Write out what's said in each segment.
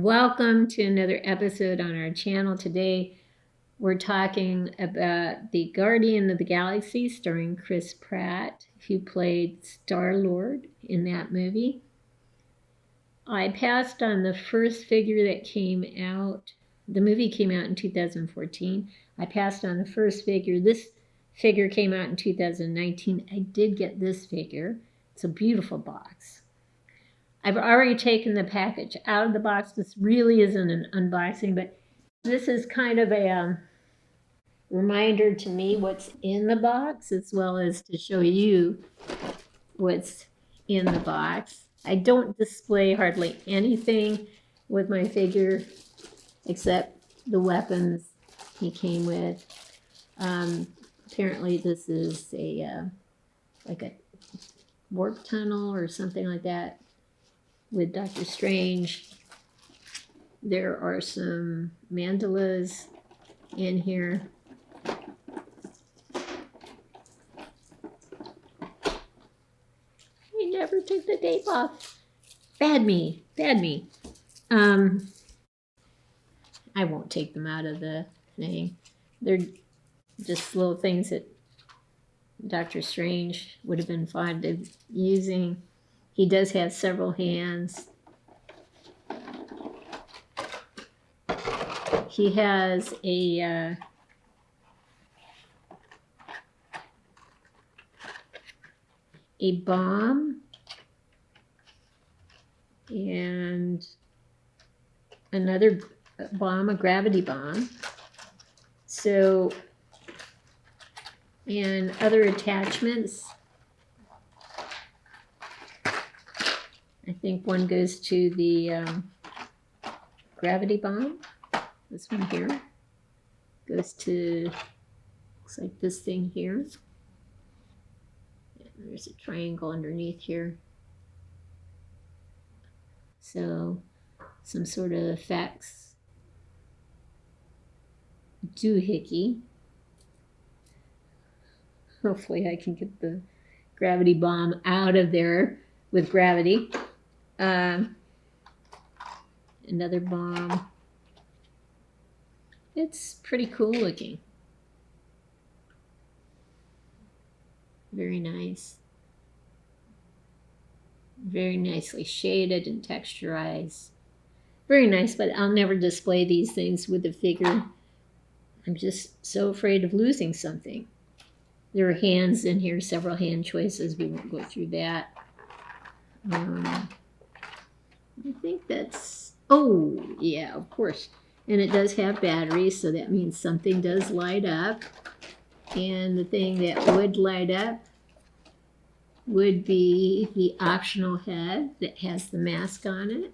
Welcome to another episode on our channel. Today we're talking about the Guardian of the Galaxy starring Chris Pratt, who played Star-Lord in that movie. I passed on the first figure that came out. The movie came out in 2014. I passed on the first figure. This figure came out in 2019. I did get this figure. It's a beautiful box. I've already taken the package out of the box. This really isn't an unboxing, but this is kind of a reminder to me what's in the box, as well as to show you what's in the box. I don't display hardly anything with my figure except the weapons he came with. Apparently this is a like a warp tunnel or something like that with Dr. Strange. There are some mandalas in here. I never took the tape off. Bad me. I won't take them out of the thing. They're just little things that Dr. Strange would have been fond of using. He does have several hands. He has a bomb and another bomb, a gravity bomb. So, and other attachments. I think one goes to the gravity bomb. This one here goes to, looks like this thing here. And there's a triangle underneath here. So some sort of effects. Doohickey. Hopefully I can get the gravity bomb out of there with gravity. Another bomb. It's pretty cool looking. Very nice. Very nicely shaded and texturized. Very nice, but I'll never display these things with the figure. I'm just so afraid of losing something. There are hands in here, several hand choices. We won't go through that. I think that's, oh yeah, of course. And it does have batteries, so that means something does light up. And the thing that would light up would be the optional head that has the mask on it.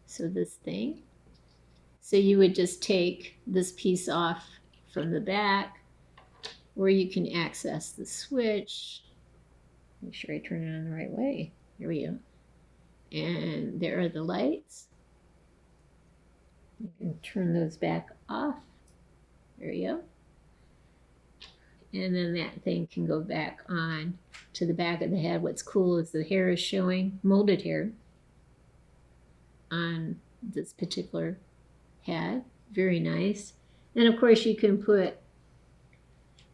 So this thing. So you would just take this piece off from the back, or you can access the switch. Make sure I turn it on the right way. Here we go. And there are the lights. You can turn those back off. There you go. And then that thing can go back on to the back of the head. What's cool is the hair is showing, molded hair, on this particular head. Very nice. And of course you can put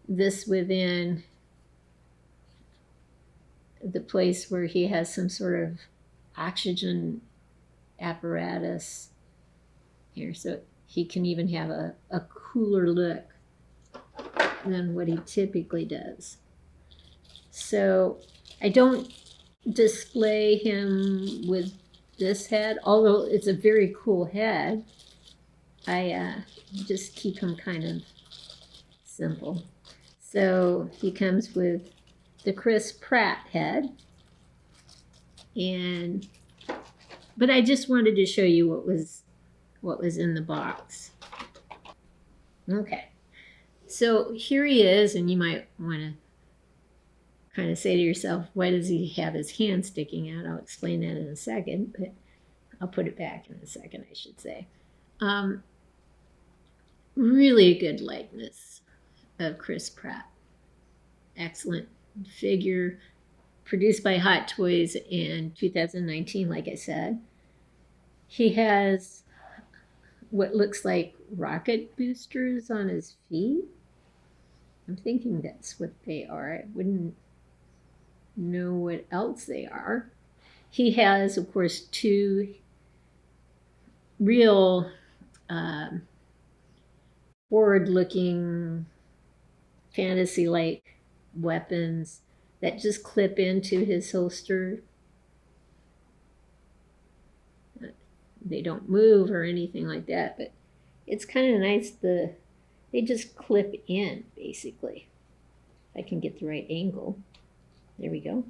this within the place where he has some sort of oxygen apparatus here, so he can even have a cooler look than what he typically does. So I don't display him with this head, although it's a very cool head. I just keep him kind of simple. So he comes with the Chris Pratt head, but I just wanted to show you what was in the box. Okay, so here he is, and you might want to kind of say to yourself, why does he have his hand sticking out? I'll explain that in a second, but I'll put it back in a second, I should say. Really good likeness of Chris Pratt. Excellent figure, produced by Hot Toys in 2019, like I said. He has what looks like rocket boosters on his feet. I'm thinking that's what they are. I wouldn't know what else they are. He has, of course, two real forward-looking fantasy-like weapons that just clip into his holster. They don't move or anything like that, but it's kind of nice. They just clip in, basically. If I can get the right angle. There we go.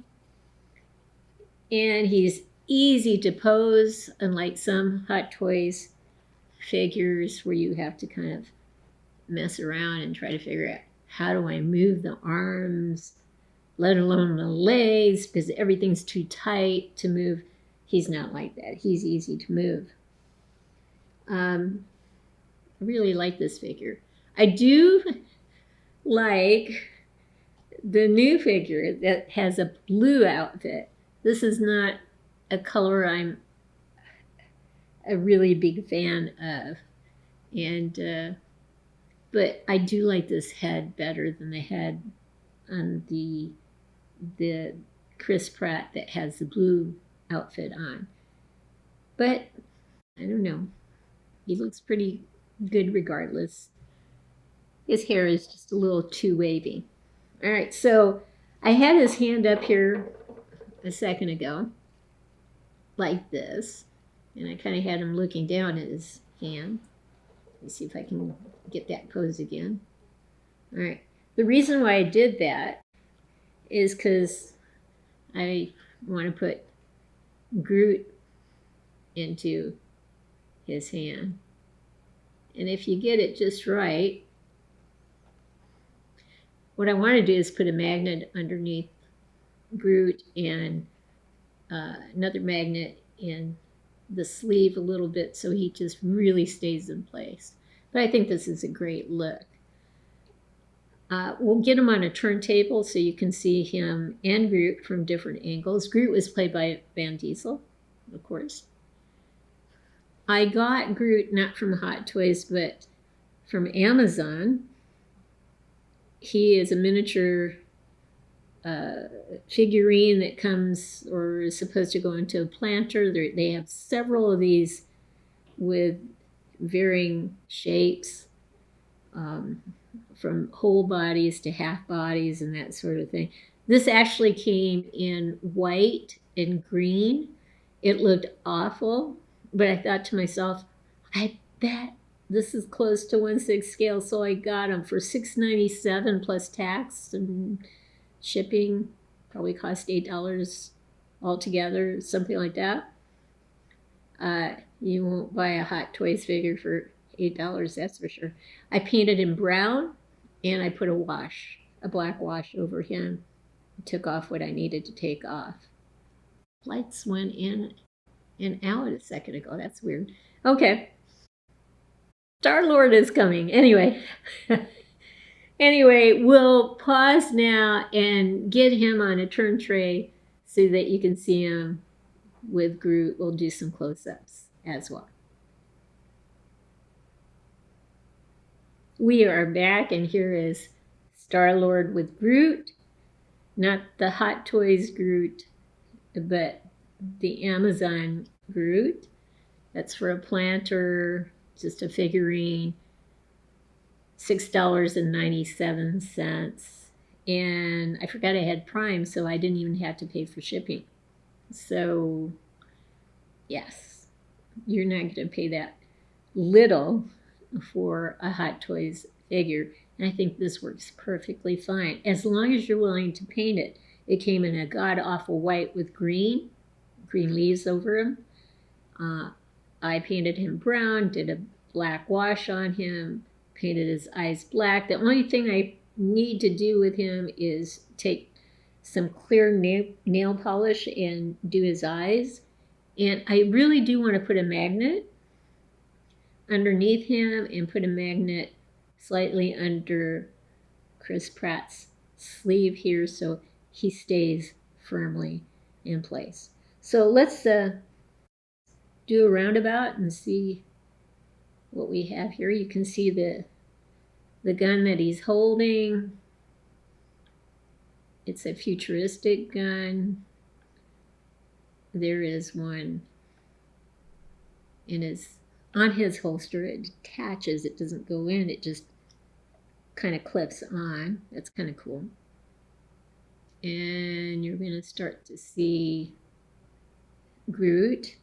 And he's easy to pose, unlike some Hot Toys figures where you have to kind of mess around and try to figure out how do I move the arms, let alone the legs, because everything's too tight to move. He's not like that. He's easy to move. I really like this figure. I do like the new figure that has a blue outfit. This is not a color I'm a really big fan of. And but I do like this head better than the head on the Chris Pratt that has the blue outfit on. But I don't know. He looks pretty good regardless. His hair is just a little too wavy. All right, so I had his hand up here a second ago, like this. And I kind of had him looking down at his hand. Let me see if I can get that pose again. All right. The reason why I did that is because I want to put Groot into his hand. And if you get it just right, what I want to do is put a magnet underneath Groot and another magnet in the sleeve a little bit so he just really stays in place. But I think this is a great look. We'll get him on a turntable so you can see him and Groot from different angles. Groot was played by Van Diesel, of course. I got Groot not from Hot Toys, but from Amazon. He is a miniature figurine that comes or is supposed to go into a planter. They have several of these with varying shapes, from whole bodies to half bodies and that sort of thing. This actually came in white and green. It looked awful, but I thought to myself, I bet this is close to 1/6 scale, so I got them for $6.97 plus tax and shipping. Probably cost $8 altogether, something like that. You won't buy a Hot Toys figure for $8, that's for sure. I painted him brown, and I put a black wash over him. I took off what I needed to take off. Lights went in and out a second ago. That's weird. Okay. Star-Lord is coming. Anyway. Anyway, we'll pause now and get him on a turn tray so that you can see him with Groot. We'll do some close-ups as well. We are back, and here is Star-Lord with Groot. Not the Hot Toys Groot, but the Amazon Groot. That's for a planter, just a figurine. $6.97. And I forgot I had Prime, so I didn't even have to pay for shipping. So, yes, you're not going to pay that little for a Hot Toys figure. And I think this works perfectly fine, as long as you're willing to paint it. It came in a god-awful white with green leaves over him. I painted him brown, did a black wash on him, painted his eyes black. The only thing I need to do with him is take some clear nail polish and do his eyes. And I really do want to put a magnet underneath him and put a magnet slightly under Chris Pratt's sleeve here so he stays firmly in place. So let's do a roundabout and see what we have here. You can see the gun that he's holding. It's a futuristic gun. There is one on his holster. It detaches, it doesn't go in, it just kind of clips on. That's kind of cool. And you're going to start to see Groot.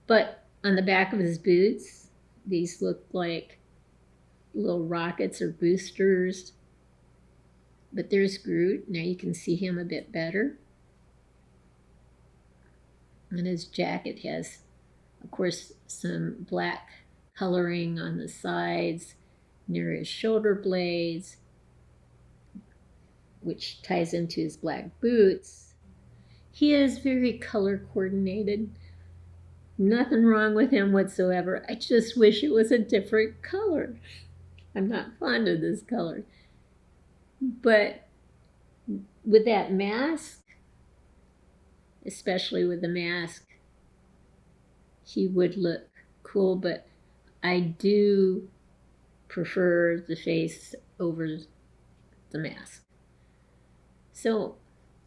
But on the back of his boots, these look like little rockets or boosters. But there's Groot. Now you can see him a bit better. And his jacket has, of course, some black coloring on the sides near his shoulder blades, which ties into his black boots. He is very color coordinated. Nothing wrong with him whatsoever. I just wish it was a different color. I'm not fond of this color. But with that mask, especially with the mask, he would look cool, but I do prefer the face over the mask. So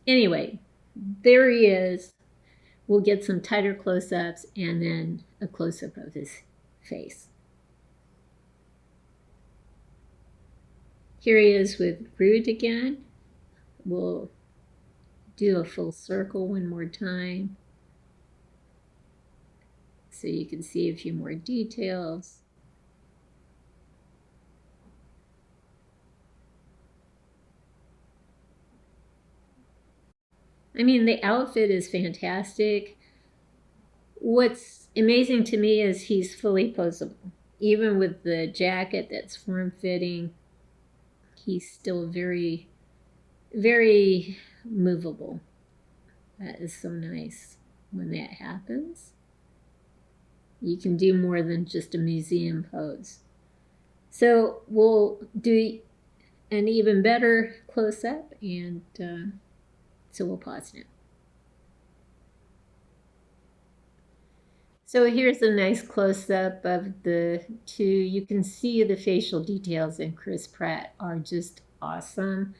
anyway, there he is. We'll get some tighter close-ups and then a close-up of his face. Here he is with Groot again. We'll do a full circle one more time so you can see a few more details. I mean, the outfit is fantastic. What's amazing to me is he's fully posable. Even with the jacket that's form-fitting, he's still very, very movable. That is so nice when that happens. You can do more than just a museum pose. So we'll do an even better close-up, and so we'll pause now. So here's a nice close-up of the two. You can see the facial details in Chris Pratt are just awesome.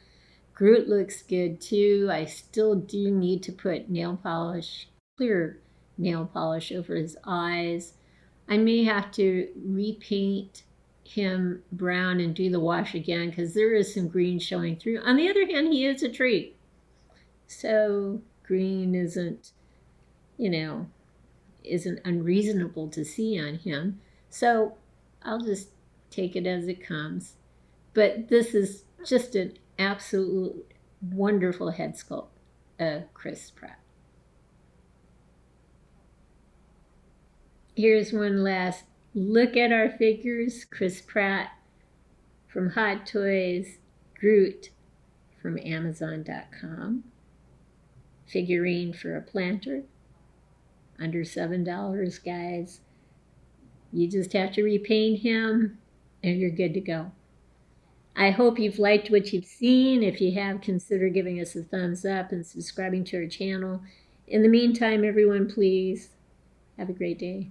Groot looks good too. I still do need to put nail polish, clear nail polish over his eyes. I may have to repaint him brown and do the wash again because there is some green showing through. On the other hand, he is a tree. So green isn't, isn't unreasonable to see on him. So I'll just take it as it comes. But this is just an absolute wonderful head sculpt of Chris Pratt. Here's one last look at our figures. Chris Pratt from Hot Toys, Groot from Amazon.com. Figurine for a planter, under $7, guys. You just have to repaint him and you're good to go. I hope you've liked what you've seen. If you have, consider giving us a thumbs up and subscribing to our channel. In the meantime, everyone, please have a great day.